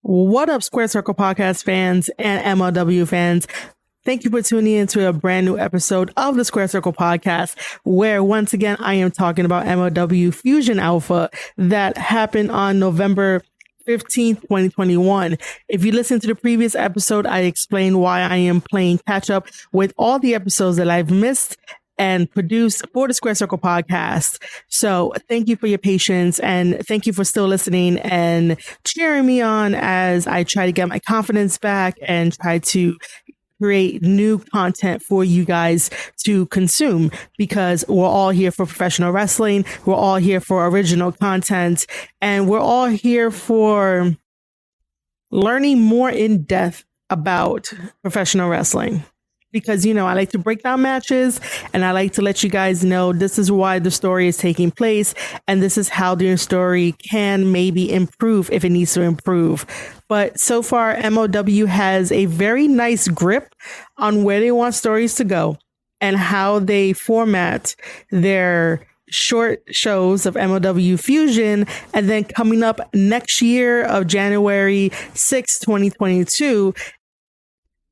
What up, Square Circle Podcast fans and MLW fans? Thank you for tuning in to a brand new episode of the Square Circle Podcast, where once again, I am talking about MLW Fusion Alpha that happened on November 15th, 2021. If you listen to the previous episode, I explained why I am playing catch up with all the episodes that I've missed and produced for the Square Circle Podcast. So thank you for your patience and thank you for still listening and cheering me on as I try to get my confidence back and try to create new content for you guys to consume, because we're all here for professional wrestling. We're all here for original content, and we're all here for learning more in depth about professional wrestling. Because, you know, I like to break down matches and I like to let you guys know this is why the story is taking place and this is how the story can maybe improve if it needs to improve. But so far, MLW has a very nice grip on where they want stories to go and how they format their short shows of MLW Fusion. And then coming up next year of January 6, 2022,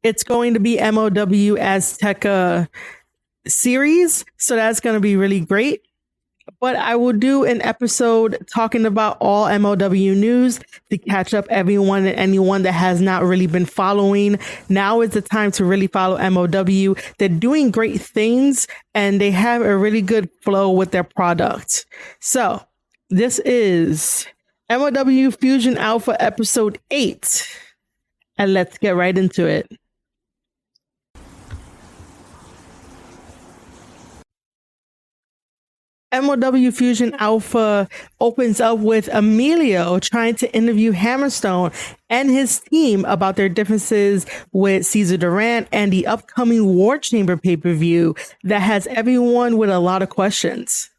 it's going to be MLW Azteca series. So that's going to be really great. But I will do an episode talking about all MLW news to catch up everyone and anyone that has not really been following. Now is the time to really follow MLW. They're doing great things and they have a really good flow with their product. So this is MLW Fusion Alpha episode 8. And let's get right into it. MLW Fusion Alpha opens up with Emilio trying to interview Hammerstone and his team about their differences with Cesar Duran and the upcoming War Chamber pay-per-view that has everyone with a lot of questions.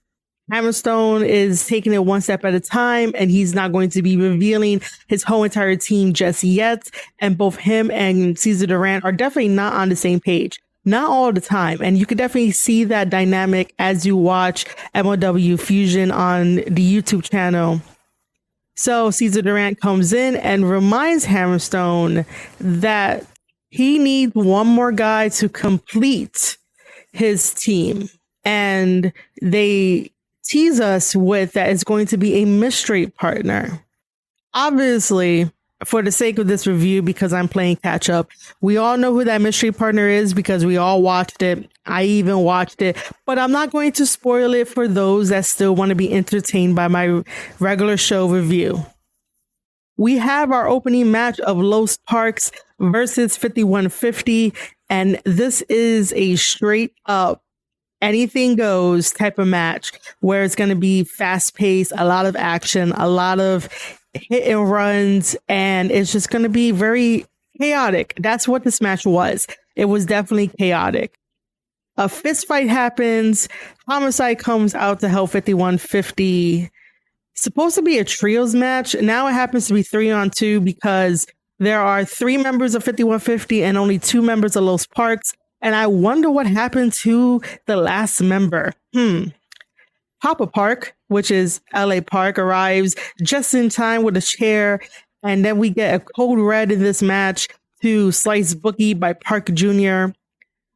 Hammerstone is taking it one step at a time, and he's not going to be revealing his whole entire team just yet. And both him and Cesar Duran are definitely not on the same page. Not all the time. And you can definitely see that dynamic as you watch MLW Fusion on the YouTube channel. So Cesar Duran comes in and reminds Hammerstone that he needs one more guy to complete his team. And they tease us with that it's going to be a mystery partner. Obviously, for the sake of this review, because I'm playing catch up, we all know who that mystery partner is because we all watched it. I even watched it, but I'm not going to spoil it for those that still want to be entertained by my regular show review. We have our opening match of Los Parks versus 5150, and this is a straight up anything goes type of match where it's going to be fast paced, a lot of action, a lot of hit and runs, and it's just going to be very chaotic. That's what this match was. It was definitely chaotic. A fist fight happens. Homicide comes out to help 5150. Supposed to be a trios match. Now it happens to be 3-on-2 because there are 3 members of 5150 and only 2 members of Los Parks. And I wonder what happened to the last member. Papa Park, which is LA Park, arrives just in time with a chair. And then we get a code red in this match to slice Boogie by Park Jr.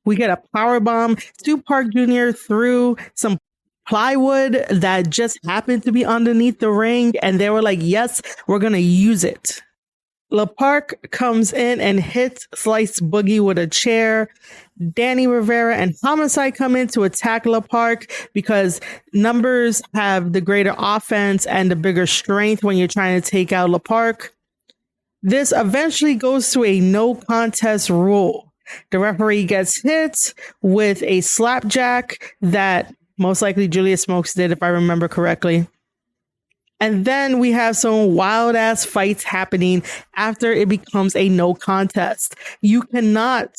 We get a power bomb to Park Jr. through some plywood that just happened to be underneath the ring. And they were like, yes, we're going to use it. La Park comes in and hits Slice Boogie with a chair. Danny Rivera and Homicide come in to attack La Park because numbers have the greater offense and the bigger strength when you're trying to take out La Park. This eventually goes to a no contest rule. The referee gets hit with a slapjack that most likely Julius Smokes did, if I remember correctly. And then we have some wild ass fights happening after it becomes a no contest. You cannot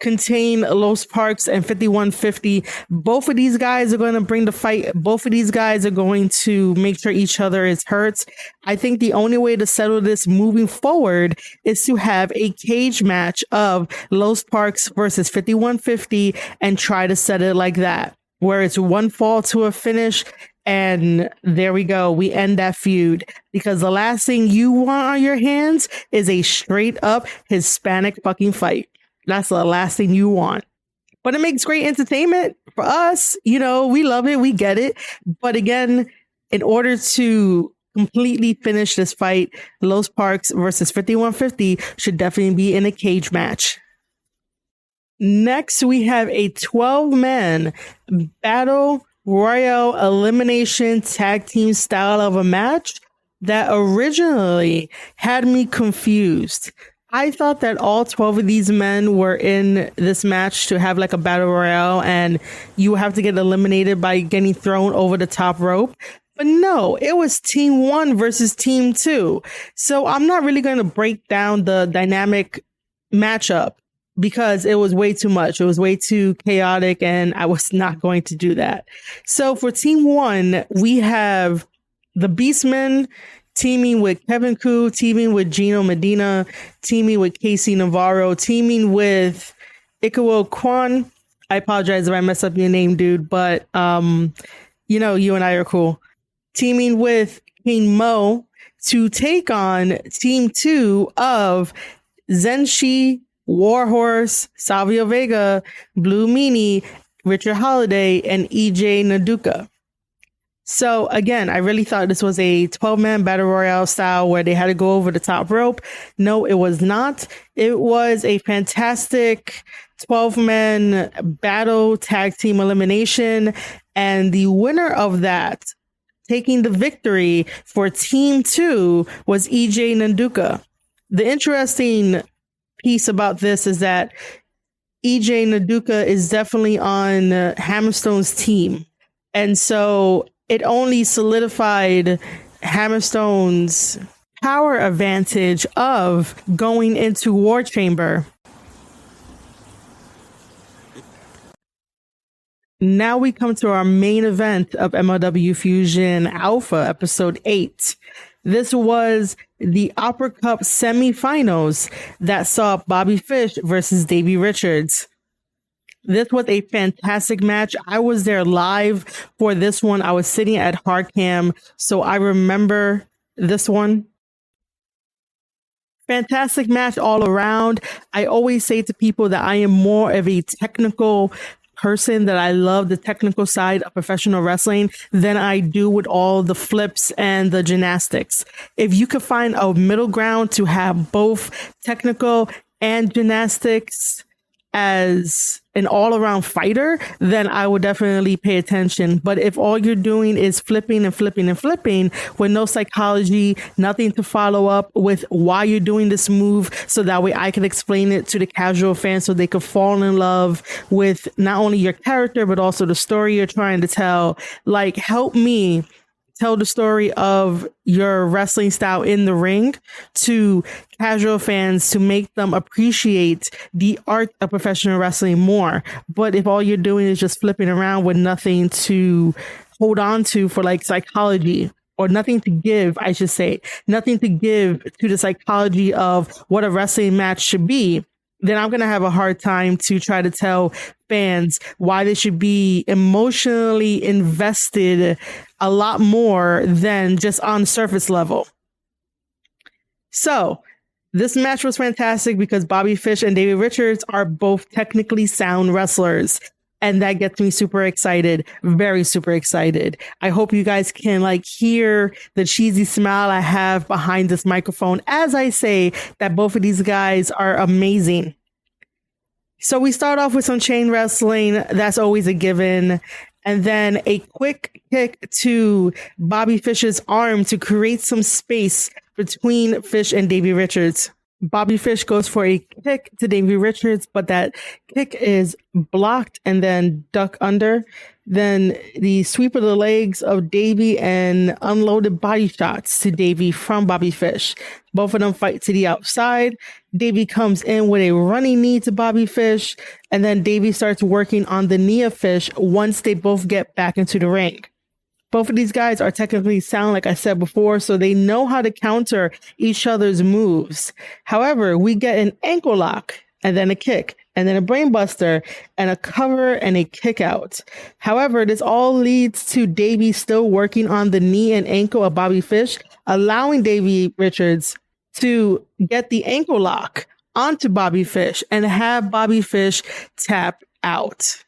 contain Los Parks and 5150. Both of these guys are going to bring the fight. Both of these guys are going to make sure each other is hurt. I think the only way to settle this moving forward is to have a cage match of Los Parks versus 5150 and try to set it like that, where it's one fall to a finish And there we go. We end that feud because the last thing you want on your hands is a straight up Hispanic fucking fight. That's the last thing you want. But it makes great entertainment for us. You know, we love it. We get it. But again, in order to completely finish this fight, Los Parks versus 5150 should definitely be in a cage match. Next, we have a 12-man battle royal elimination tag team style of a match that originally had me confused. I thought that all 12 of these men were in this match to have like a battle royale and you have to get eliminated by getting thrown over the top rope. But no, it was team 1 versus team 2. So I'm not really going to break down the dynamic matchup because it was way too much. It was way too chaotic and I was not going to do that. So for team 1, we have the Beastmen teaming with Kevin Koo, teaming with Gino Medina, teaming with Casey Navarro, teaming with Ikuo Kwan. I apologize if I mess up your name, dude, but you know, you and I are cool. Teaming with King Mo to take on team 2 of Zenshi, Warhorse, Savio Vega, Blue Meanie, Richard Holiday, and EJ Naduka. So again, I really thought this was a 12-man battle royale style where they had to go over the top rope. No, it was not. It was a fantastic 12-man battle tag team elimination. And the winner of that, taking the victory for team 2, was EJ Naduka. The interesting piece about this is that EJ Naduka is definitely on Hammerstone's team. And so it only solidified Hammerstone's power advantage of going into War Chamber. Now we come to our main event of MLW Fusion Alpha, episode 8. This was the Opera Cup semifinals that saw Bobby Fish versus Davey Richards. This was a fantastic match. I was there live for this one. I was sitting at Hardcam, so I remember this one. Fantastic match all around. I always say to people that I am more of a technical person, that I love the technical side of professional wrestling than I do with all the flips and the gymnastics. If you could find a middle ground to have both technical and gymnastics as an all-around fighter, then I would definitely pay attention. But if all you're doing is flipping and flipping and flipping with no psychology, nothing to follow up with why you're doing this move, so that way I can explain it to the casual fan so they could fall in love with not only your character, but also the story you're trying to tell. Like, help me tell the story of your wrestling style in the ring to casual fans to make them appreciate the art of professional wrestling more. But if all you're doing is just flipping around with nothing to hold on to for like psychology, or nothing to give, I should say, nothing to give to the psychology of what a wrestling match should be, then I'm going to have a hard time to try to tell fans why they should be emotionally invested a lot more than just on surface level. So this match was fantastic because Bobby Fish and Davey Richards are both technically sound wrestlers. And that gets me super excited, very super excited. I hope you guys can like hear the cheesy smile I have behind this microphone as I say that both of these guys are amazing. So we start off with some chain wrestling. That's always a given. And then a quick kick to Bobby Fish's arm to create some space between Fish and Davey Richards. Bobby Fish goes for a kick to Davey Richards, but that kick is blocked and then duck under. Then the sweep of the legs of Davey and unloaded body shots to Davey from Bobby Fish. Both of them fight to the outside. Davey comes in with a running knee to Bobby Fish, and then Davey starts working on the knee of Fish once they both get back into the ring. Both of these guys are technically sound, like I said before, so they know how to counter each other's moves. However, we get an ankle lock and then a kick and then a brainbuster, and a cover and a kick out. However, this all leads to Davey still working on the knee and ankle of Bobby Fish, allowing Davey Richards to get the ankle lock onto Bobby Fish and have Bobby Fish tap out.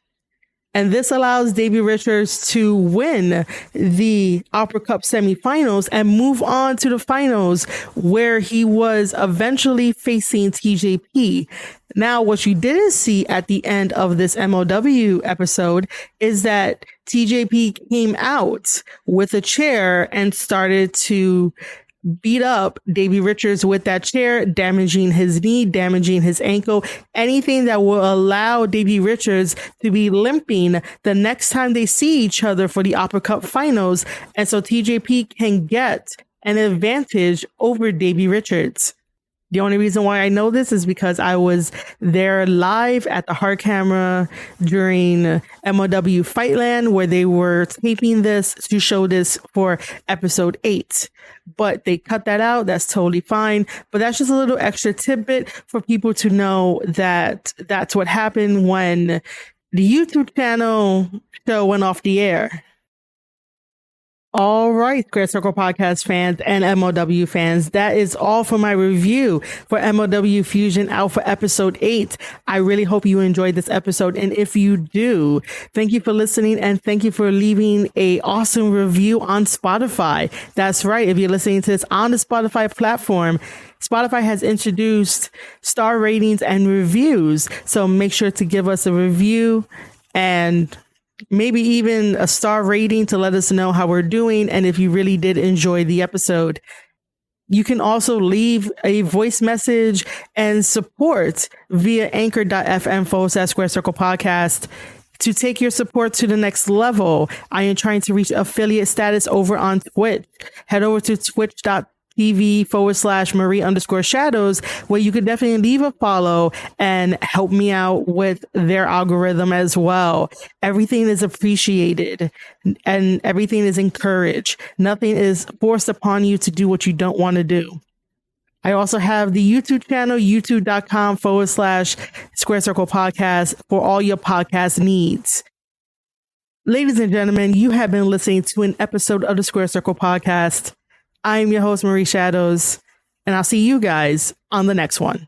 And this allows Davey Richards to win the Opera Cup semifinals and move on to the finals, where he was eventually facing TJP. Now, what you didn't see at the end of this MLW episode is that TJP came out with a chair and started to beat up Davey Richards with that chair, damaging his knee, damaging his ankle, anything that will allow Davey Richards to be limping the next time they see each other for the Opera Cup finals. And so TJP can get an advantage over Davey Richards. The only reason why I know this is because I was there live at the Hard Camera during MLW Fightland, where they were taping this to show this for episode 8. But they cut that out. That's totally fine. But that's just a little extra tidbit for people to know that that's what happened when the YouTube channel show went off the air. All right, Square Circle Podcast fans and MLW fans, that is all for my review for MLW Fusion Alpha Episode 8. I really hope you enjoyed this episode. And if you do, thank you for listening and thank you for leaving a awesome review on Spotify. That's right. If you're listening to this on the Spotify platform, Spotify has introduced star ratings and reviews. So make sure to give us a review and maybe even a star rating to let us know how we're doing and if you really did enjoy the episode. You can also leave a voice message and support via anchor.fm/Square Circle Podcast. To take your support to the next level, I am trying to reach affiliate status over on Twitch. Head over to twitch.tv/Marie_Shadows, where you could definitely leave a follow and help me out with their algorithm as well. Everything is appreciated and everything is encouraged. Nothing is forced upon you to do what you don't want to do. I also have the YouTube channel, youtube.com/Square Circle Podcast for all your podcast needs. Ladies and gentlemen, you have been listening to an episode of the Square Circle Podcast. I am your host, Marie Shadows, and I'll see you guys on the next one.